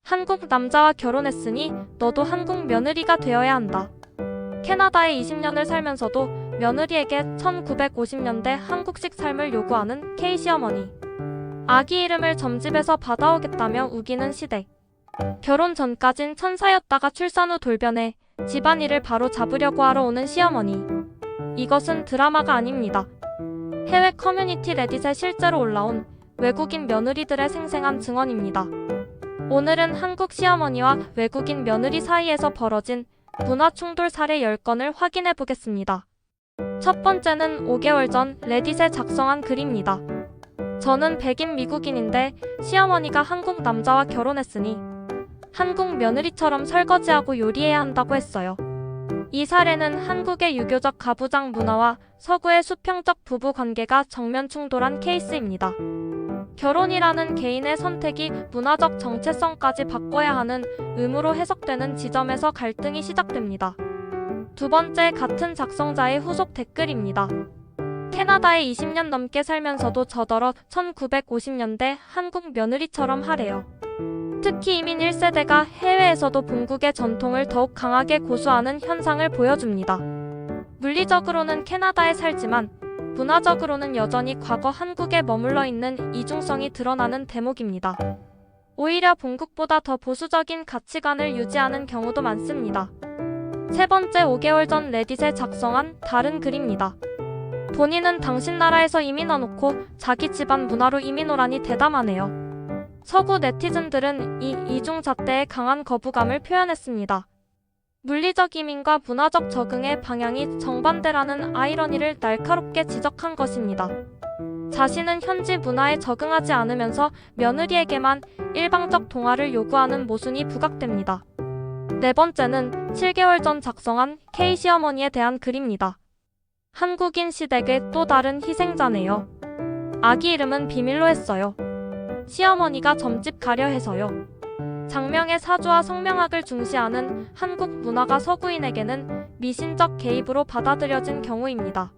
한국 남자와 결혼했으니 너도 한국 며느리가 되어야 한다. 캐나다에 20년을 살면서도 며느리에게 1950년대 한국식 삶을 요구하는 K 시어머니. 아기 이름을 점집에서 받아오겠다며 우기는 시댁. 결혼 전까진 천사였다가 출산 후 돌변해 집안일을 바로 잡으려고 하러 오는 시어머니. 이것은 드라마가 아닙니다. 해외 커뮤니티 레딧에 실제로 올라온 외국인 며느리들의 생생한 증언입니다. 오늘은 한국 시어머니와 외국인 며느리 사이에서 벌어진 문화 충돌 사례 10건을 확인해 보겠습니다. 첫 번째는 5개월 전 레딧에 작성한 글입니다. 저는 백인 미국인인데 시어머니가 한국 남자와 결혼했으니 한국 며느리처럼 설거지하고 요리해야 한다고 했어요. 이 사례는 한국의 유교적 가부장 문화와 서구의 수평적 부부 관계가 정면 충돌한 케이스입니다. 결혼이라는 개인의 선택이 문화적 정체성까지 바꿔야 하는 의무로 해석되는 지점에서 갈등이 시작됩니다. 두 번째, 같은 작성자의 후속 댓글입니다. 캐나다에 20년 넘게 살면서도 저더러 1950년대 한국 며느리처럼 하래요. 특히 이민 1세대가 해외에서도 본국의 전통을 더욱 강하게 고수하는 현상을 보여줍니다. 물리적으로는 캐나다에 살지만 문화적으로는 여전히 과거 한국에 머물러 있는 이중성이 드러나는 대목입니다. 오히려 본국보다 더 보수적인 가치관을 유지하는 경우도 많습니다. 세 번째, 5개월 전 레딧에 작성한 다른 글입니다. 본인은 당신 나라에서 이민 와놓고 자기 집안 문화로 이민 오라니 대담하네요. 서구 네티즌들은 이 이중잣대에 강한 거부감을 표현했습니다. 물리적 이민과 문화적 적응의 방향이 정반대라는 아이러니를 날카롭게 지적한 것입니다. 자신은 현지 문화에 적응하지 않으면서 며느리에게만 일방적 동화를 요구하는 모순이 부각됩니다. 네 번째는 7개월 전 작성한 K 시어머니에 대한 글입니다. 한국인 시댁의 또 다른 희생자네요. 아기 이름은 비밀로 했어요. 시어머니가 점집 가려 해서요. 장명의 사주와 성명학을 중시하는 한국 문화가 서구인에게는 미신적 개입으로 받아들여진 경우입니다.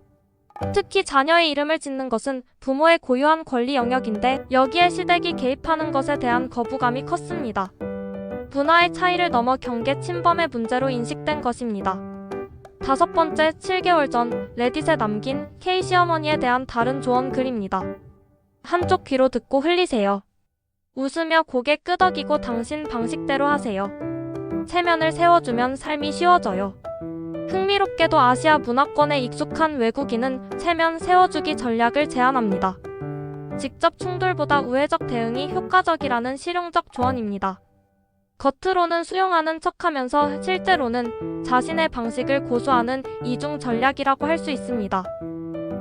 특히 자녀의 이름을 짓는 것은 부모의 고유한 권리 영역인데 여기에 시댁이 개입하는 것에 대한 거부감이 컸습니다. 문화의 차이를 넘어 경계 침범의 문제로 인식된 것입니다. 다섯 번째, 7개월 전 레딧에 남긴 K 시어머니에 대한 다른 조언 글입니다. 한쪽 귀로 듣고 흘리세요. 웃으며 고개 끄덕이고 당신 방식대로 하세요. 체면을 세워주면 삶이 쉬워져요. 흥미롭게도 아시아 문화권에 익숙한 외국인은 체면 세워주기 전략을 제안합니다. 직접 충돌보다 우회적 대응이 효과적이라는 실용적 조언입니다. 겉으로는 수용하는 척하면서 실제로는 자신의 방식을 고수하는 이중 전략이라고 할 수 있습니다.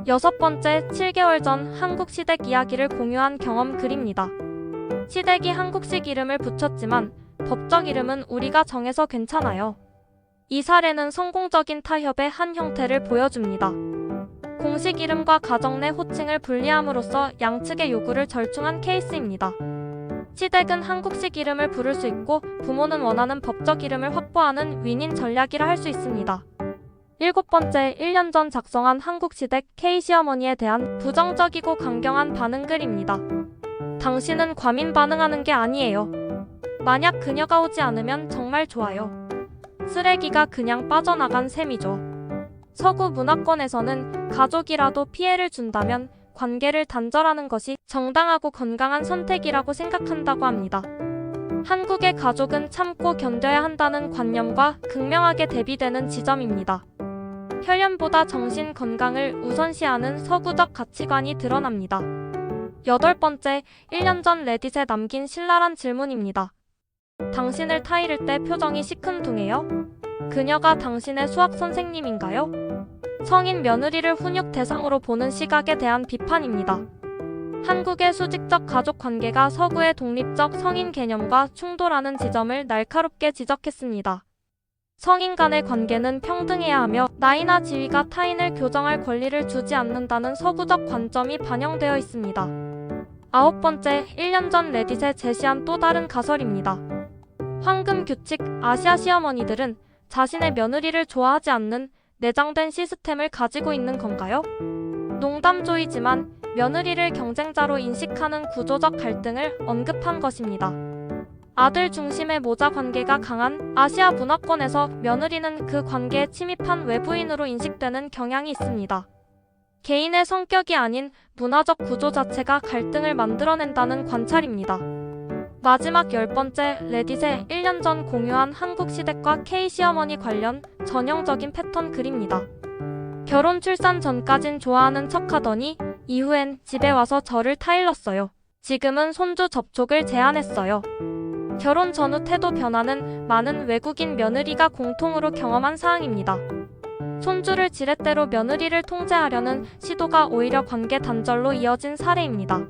여섯 번째, 7개월 전 한국 시댁 이야기를 공유한 경험 글입니다. 시댁이 한국식 이름을 붙였지만 법적 이름은 우리가 정해서 괜찮아요. 이 사례는 성공적인 타협의 한 형태를 보여줍니다. 공식 이름과 가정 내 호칭을 분리함으로써 양측의 요구를 절충한 케이스입니다. 시댁은 한국식 이름을 부를 수 있고 부모는 원하는 법적 이름을 확보하는 윈윈 전략이라 할 수 있습니다. 일곱 번째, 1년 전 작성한 한국 시댁 K 시어머니에 대한 부정적이고 강경한 반응 글입니다. 당신은 과민 반응하는 게 아니에요. 만약 그녀가 오지 않으면 정말 좋아요. 쓰레기가 그냥 빠져나간 셈이죠. 서구 문화권에서는 가족이라도 피해를 준다면 관계를 단절하는 것이 정당하고 건강한 선택이라고 생각한다고 합니다. 한국의 가족은 참고 견뎌야 한다는 관념과 극명하게 대비되는 지점입니다. 혈연보다 정신 건강을 우선시하는 서구적 가치관이 드러납니다. 여덟 번째, 1년 전 레딧에 남긴 신랄한 질문입니다. 당신을 타이를 때 표정이 시큰둥해요? 그녀가 당신의 수학 선생님인가요? 성인 며느리를 훈육 대상으로 보는 시각에 대한 비판입니다. 한국의 수직적 가족 관계가 서구의 독립적 성인 개념과 충돌하는 지점을 날카롭게 지적했습니다. 성인 간의 관계는 평등해야 하며 나이나 지위가 타인을 교정할 권리를 주지 않는다는 서구적 관점이 반영되어 있습니다. 아홉 번째, 1년 전 레딧에 제시한 또 다른 가설입니다. 황금 규칙, 아시아 시어머니들은 자신의 며느리를 좋아하지 않는 내장된 시스템을 가지고 있는 건가요? 농담조이지만 며느리를 경쟁자로 인식하는 구조적 갈등을 언급한 것입니다. 아들 중심의 모자 관계가 강한 아시아 문화권에서 며느리는 그 관계에 침입한 외부인으로 인식되는 경향이 있습니다. 개인의 성격이 아닌 문화적 구조 자체가 갈등을 만들어낸다는 관찰입니다. 마지막 10번째, 레딧에 1년 전 공유한 한국 시댁과 K 시어머니 관련 전형적인 패턴 글입니다. 결혼 출산 전까진 좋아하는 척하더니 이후엔 집에 와서 저를 타일렀어요. 지금은 손주 접촉을 제한했어요. 결혼 전후 태도 변화는 많은 외국인 며느리가 공통으로 경험한 사항입니다. 손주를 지렛대로 며느리를 통제하려는 시도가 오히려 관계 단절로 이어진 사례입니다.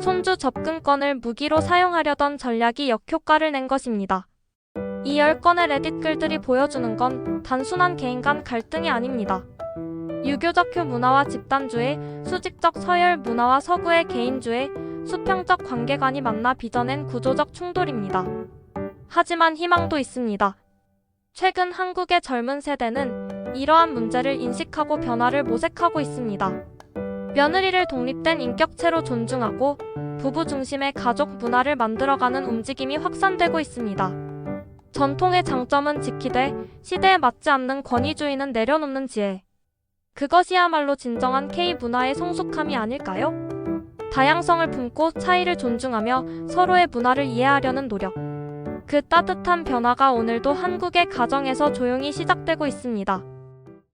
손주 접근권을 무기로 사용하려던 전략이 역효과를 낸 것입니다. 이 10건의 레딧 글들이 보여주는 건 단순한 개인 간 갈등이 아닙니다. 유교적 문화와 집단주의, 수직적 서열 문화와 서구의 개인주의, 수평적 관계관이 만나 빚어낸 구조적 충돌입니다. 하지만 희망도 있습니다. 최근 한국의 젊은 세대는 이러한 문제를 인식하고 변화를 모색하고 있습니다. 며느리를 독립된 인격체로 존중하고 부부 중심의 가족 문화를 만들어가는 움직임이 확산되고 있습니다. 전통의 장점은 지키되 시대에 맞지 않는 권위주의는 내려놓는 지혜. 그것이야말로 진정한 K 문화의 성숙함이 아닐까요? 다양성을 품고 차이를 존중하며 서로의 문화를 이해하려는 노력. 그 따뜻한 변화가 오늘도 한국의 가정에서 조용히 시작되고 있습니다.